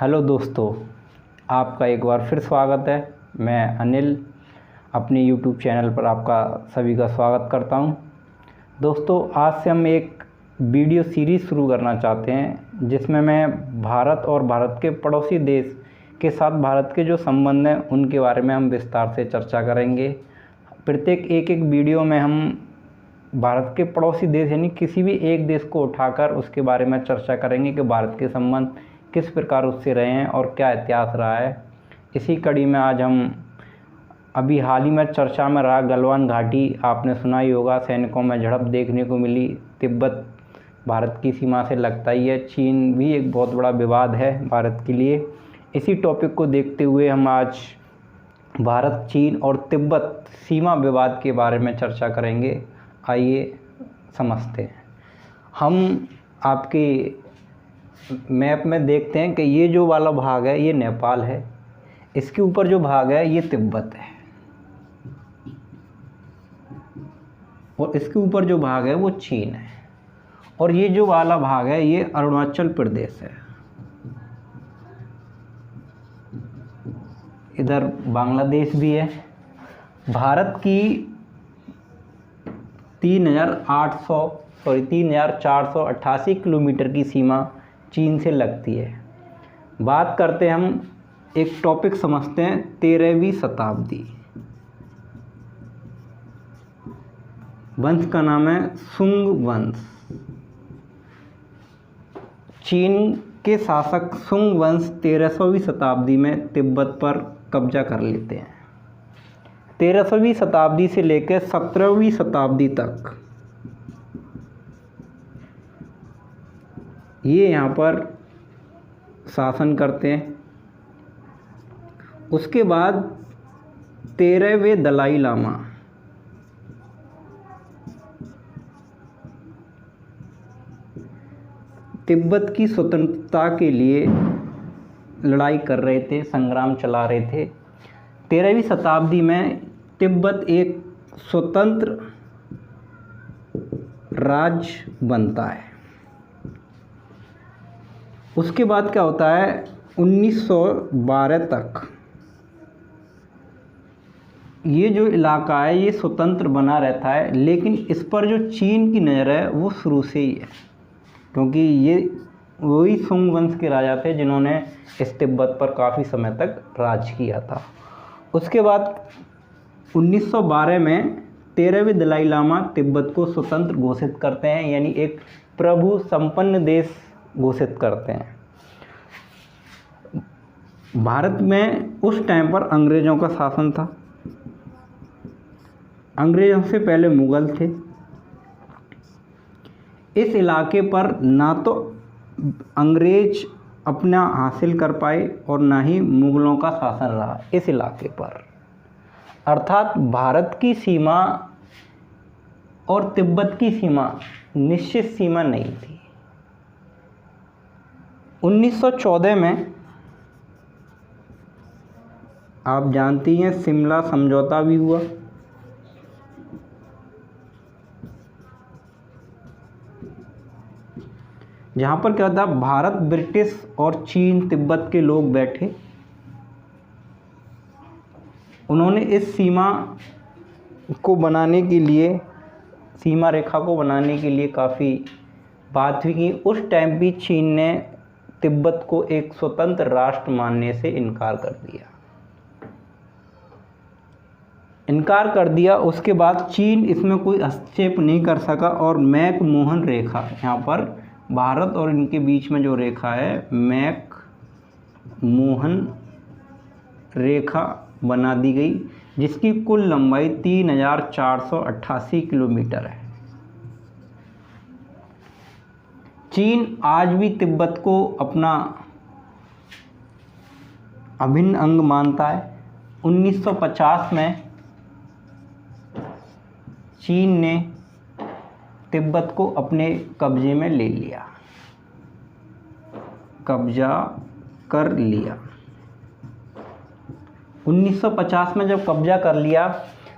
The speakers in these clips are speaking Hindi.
हेलो दोस्तों, आपका एक बार फिर स्वागत है। मैं अनिल अपने यूट्यूब चैनल पर आपका सभी का स्वागत करता हूं। दोस्तों, आज से हम एक वीडियो सीरीज़ शुरू करना चाहते हैं जिसमें मैं भारत और भारत के पड़ोसी देश के साथ भारत के जो संबंध हैं उनके बारे में हम विस्तार से चर्चा करेंगे। प्रत्येक एक वीडियो में हम भारत के पड़ोसी देश यानी किसी भी एक देश को उठाकर उसके बारे में चर्चा करेंगे कि भारत के संबंध किस प्रकार उससे रहे हैं और क्या इतिहास रहा है। इसी कड़ी में आज हम अभी हाल ही में चर्चा में रहा गलवान घाटी, आपने सुना ही होगा, सैनिकों में झड़प देखने को मिली। तिब्बत भारत की सीमा से लगता ही है, चीन भी एक बहुत बड़ा विवाद है भारत के लिए। इसी टॉपिक को देखते हुए हम आज भारत, चीन और तिब्बत सीमा विवाद के बारे में चर्चा करेंगे। आइए समझते हैं। हम आपके मैप में देखते हैं कि ये जो वाला भाग है ये नेपाल है, इसके ऊपर जो भाग है ये तिब्बत है और इसके ऊपर जो भाग है वो चीन है और ये जो वाला भाग है ये अरुणाचल प्रदेश है। इधर बांग्लादेश भी है। भारत की 3,488 किलोमीटर की सीमा चीन से लगती है। बात करते हैं, हम एक टॉपिक समझते हैं, 13वीं शताब्दी। वंश का नाम है सुंग वंश। चीन के शासक सुंग वंश 13वीं शताब्दी में तिब्बत पर कब्जा कर लेते हैं। 13वीं शताब्दी से लेकर 17वीं शताब्दी तक ये यहाँ पर शासन करते हैं। उसके बाद 13वें दलाई लामा तिब्बत की स्वतंत्रता के लिए लड़ाई कर रहे थे, संग्राम चला रहे थे। 13वीं शताब्दी में तिब्बत एक स्वतंत्र राज्य बनता है। उसके बाद क्या होता है, 1912 तक ये जो इलाका है ये स्वतंत्र बना रहता है, लेकिन इस पर जो चीन की नज़र है वो शुरू से ही है, क्योंकि ये वही सुंग वंश के राजा थे जिन्होंने इस तिब्बत पर काफ़ी समय तक राज किया था। उसके बाद 1912 में 13वें दलाई लामा तिब्बत को स्वतंत्र घोषित करते हैं, यानी एक प्रभु संपन्न देश घोषित करते हैं। भारत में उस टाइम पर अंग्रेज़ों का शासन था। अंग्रेज़ों से पहले मुग़ल थे। इस इलाके पर ना तो अंग्रेज अपना हासिल कर पाए और ना ही मुग़लों का शासन रहा इस इलाके पर। अर्थात भारत की सीमा और तिब्बत की सीमा निश्चित सीमा नहीं थी। 1914 में आप जानती हैं शिमला समझौता भी हुआ। जहाँ पर क्या था, भारत, ब्रिटिश और चीन, तिब्बत के लोग बैठे। उन्होंने इस सीमा को बनाने के लिए, सीमा रेखा को बनाने के लिए काफ़ी बात हुई कि उस टाइम भी चीन ने तिब्बत को एक स्वतंत्र राष्ट्र मानने से इनकार कर दिया। उसके बाद चीन इसमें कोई हस्तक्षेप नहीं कर सका और मैक मोहन रेखा, यहाँ पर भारत और इनके बीच में जो रेखा है मैक मोहन रेखा बना दी गई, जिसकी कुल लंबाई 3,488 किलोमीटर है। चीन आज भी तिब्बत को अपना अभिन्न अंग मानता है। 1950 में चीन ने तिब्बत को अपने कब्जे में ले लिया, कब्जा कर लिया। 1950 में जब कब्जा कर लिया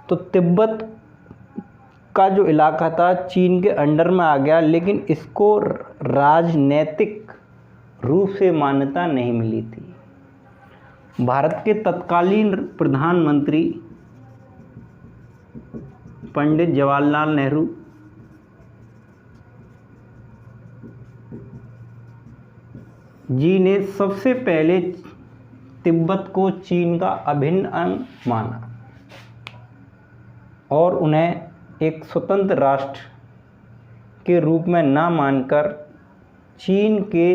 तो तिब्बत का जो इलाका था चीन के अंडर में आ गया, लेकिन इसको राजनैतिक रूप से मान्यता नहीं मिली थी। भारत के तत्कालीन प्रधानमंत्री पंडित जवाहरलाल नेहरू जी ने सबसे पहले तिब्बत को चीन का अभिन्न अंग माना और उन्हें एक स्वतंत्र राष्ट्र के रूप में न मानकर चीन के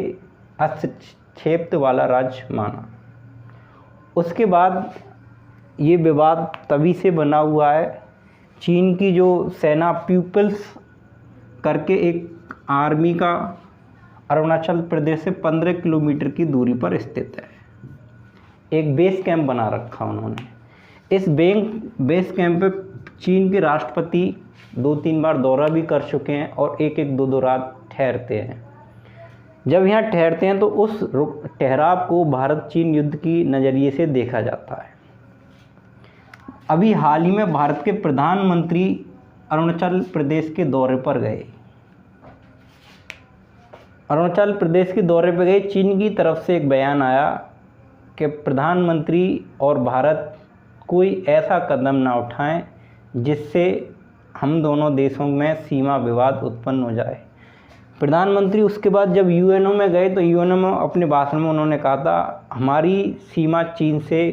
हस्तक्षेप वाला राज्य माना। उसके बाद ये विवाद तभी से बना हुआ है। चीन की जो सेना पीपल्स करके एक आर्मी का अरुणाचल प्रदेश से 15 किलोमीटर की दूरी पर स्थित है। एक बेस कैंप बना रखा उन्होंने। इस बेस कैंप पे चीन के राष्ट्रपति 2-3 बार दौरा भी कर चुके हैं और एक 2 रात ठहरते हैं। जब यहाँ ठहरते हैं तो उस ठहराव को भारत चीन युद्ध की नज़रिए से देखा जाता है। अभी हाल ही में भारत के प्रधानमंत्री अरुणाचल प्रदेश के दौरे पर गए। अरुणाचल प्रदेश के दौरे पर गए, चीन की तरफ से एक बयान आया कि प्रधानमंत्री और भारत कोई ऐसा कदम ना उठाएं जिससे हम दोनों देशों में सीमा विवाद उत्पन्न हो जाए। प्रधानमंत्री उसके बाद जब यूएनओ में गए तो यूएनओ में अपने भाषण में उन्होंने कहा था, हमारी सीमा चीन से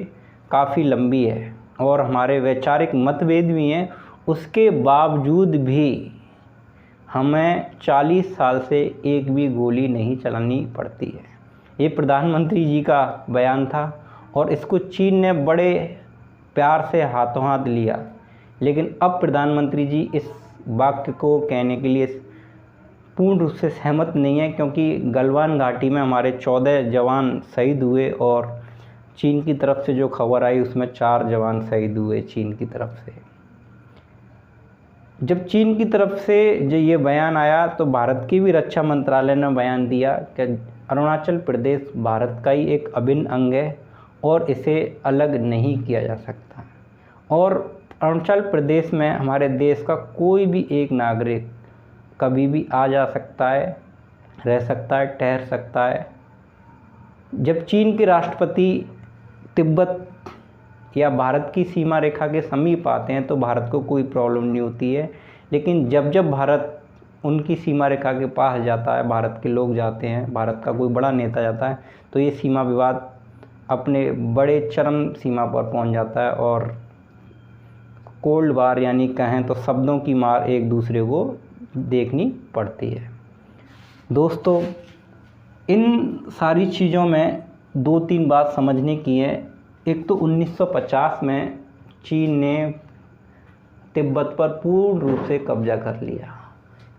काफ़ी लंबी है और हमारे वैचारिक मतभेद भी हैं, उसके बावजूद भी हमें 40 साल से एक भी गोली नहीं चलानी पड़ती है। ये प्रधानमंत्री जी का बयान था और इसको चीन ने बड़े प्यार से हाथों हाथ लिया। लेकिन अब प्रधानमंत्री जी इस वाक्य को कहने के लिए पूर्ण रूप से सहमत नहीं है, क्योंकि गलवान घाटी में हमारे 14 जवान शहीद हुए और चीन की तरफ से जो खबर आई उसमें 4 जवान शहीद हुए चीन की तरफ से। जब चीन की तरफ से जो ये बयान आया तो भारत की भी रक्षा मंत्रालय ने बयान दिया कि अरुणाचल प्रदेश भारत का ही एक अभिन्न अंग है और इसे अलग नहीं किया जा सकता। और अरुणाचल प्रदेश में हमारे देश का कोई भी एक नागरिक कभी भी आ जा सकता है, रह सकता है, ठहर सकता है। जब चीन के राष्ट्रपति तिब्बत या भारत की सीमा रेखा के समीप आते हैं तो भारत को कोई प्रॉब्लम नहीं होती है, लेकिन जब भारत उनकी सीमा रेखा के पास जाता है, भारत के लोग जाते हैं, भारत का कोई बड़ा नेता जाता है, तो ये सीमा विवाद अपने बड़े चरम सीमा पर पहुंच जाता है और कोल्ड वार यानी कहें तो शब्दों की मार एक दूसरे को देखनी पड़ती है। दोस्तों, इन सारी चीज़ों में 2-3 बात समझने की है। एक तो 1950 में चीन ने तिब्बत पर पूर्ण रूप से कब्जा कर लिया।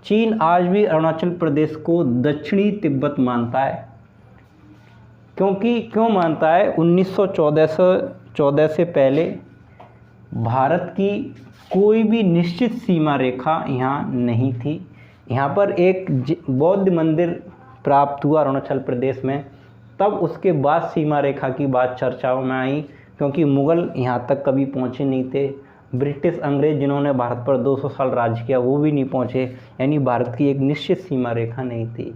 चीन आज भी अरुणाचल प्रदेश को दक्षिणी तिब्बत मानता है। क्यों मानता है? 1914 से पहले भारत की कोई भी निश्चित सीमा रेखा यहाँ नहीं थी। यहाँ पर एक बौद्ध मंदिर प्राप्त हुआ अरुणाचल प्रदेश में, तब उसके बाद सीमा रेखा की बात चर्चाओं में आई, क्योंकि मुग़ल यहाँ तक कभी पहुँचे नहीं थे। ब्रिटिश अंग्रेज़ जिन्होंने भारत पर 200 साल राज किया वो भी नहीं पहुँचे, यानी भारत की एक निश्चित सीमा रेखा नहीं थी।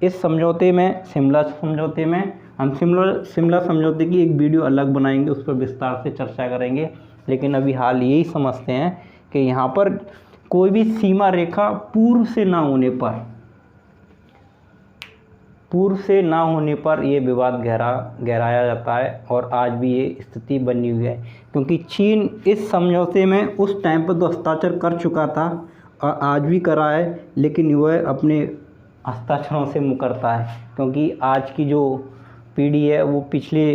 इस समझौते में, शिमला समझौते में, हम शिमला समझौते की एक वीडियो अलग बनाएंगे, उस पर विस्तार से चर्चा करेंगे। लेकिन अभी हाल यही समझते हैं कि यहाँ पर कोई भी सीमा रेखा पूर्व से ना होने पर ये विवाद गहराया जाता है और आज भी ये स्थिति बनी हुई है। क्योंकि चीन इस समझौते में उस टाइम पर तो हस्ताक्षर कर चुका था और आज भी करा है, लेकिन वह अपने हस्ताक्षरों से मुकरता है, क्योंकि आज की जो पीढ़ी है वो पिछले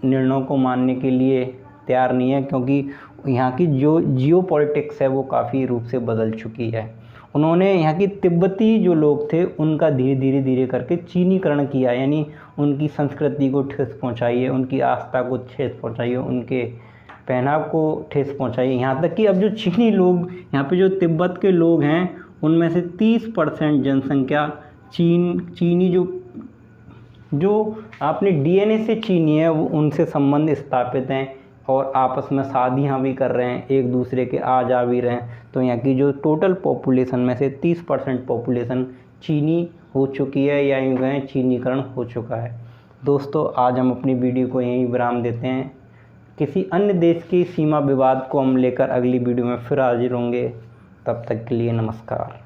निर्णयों को मानने के लिए तैयार नहीं है, क्योंकि यहाँ की जो जियोपॉलिटिक्स है वो काफ़ी रूप से बदल चुकी है। उन्होंने यहाँ की तिब्बती जो लोग थे उनका धीरे करके चीनीकरण किया, यानी उनकी संस्कृति को ठेस पहुँचाई है, उनकी आस्था को ठेस पहुँचाई है, उनके पहनाव को ठेस पहुँचाई है। यहाँ तक कि अब जो चीनी लोग, यहाँ पे जो तिब्बत के लोग हैं, उनमें से 30% जनसंख्या चीनी जो अपने डीएनए से चीनी है, वो उनसे संबंध स्थापित हैं और आपस में शादियाँ भी कर रहे हैं, एक दूसरे के आ जा भी रहे हैं। तो यहाँ की जो टोटल पॉपुलेशन में से 30% पॉपुलेशन चीनी हो चुकी है, या यूँ कहें चीनीकरण हो चुका है। दोस्तों आज हम अपनी वीडियो को यहीं विराम देते हैं। किसी अन्य देश की सीमा विवाद को हम लेकर अगली वीडियो में फिर हाजिर होंगे। तब तक के लिए नमस्कार।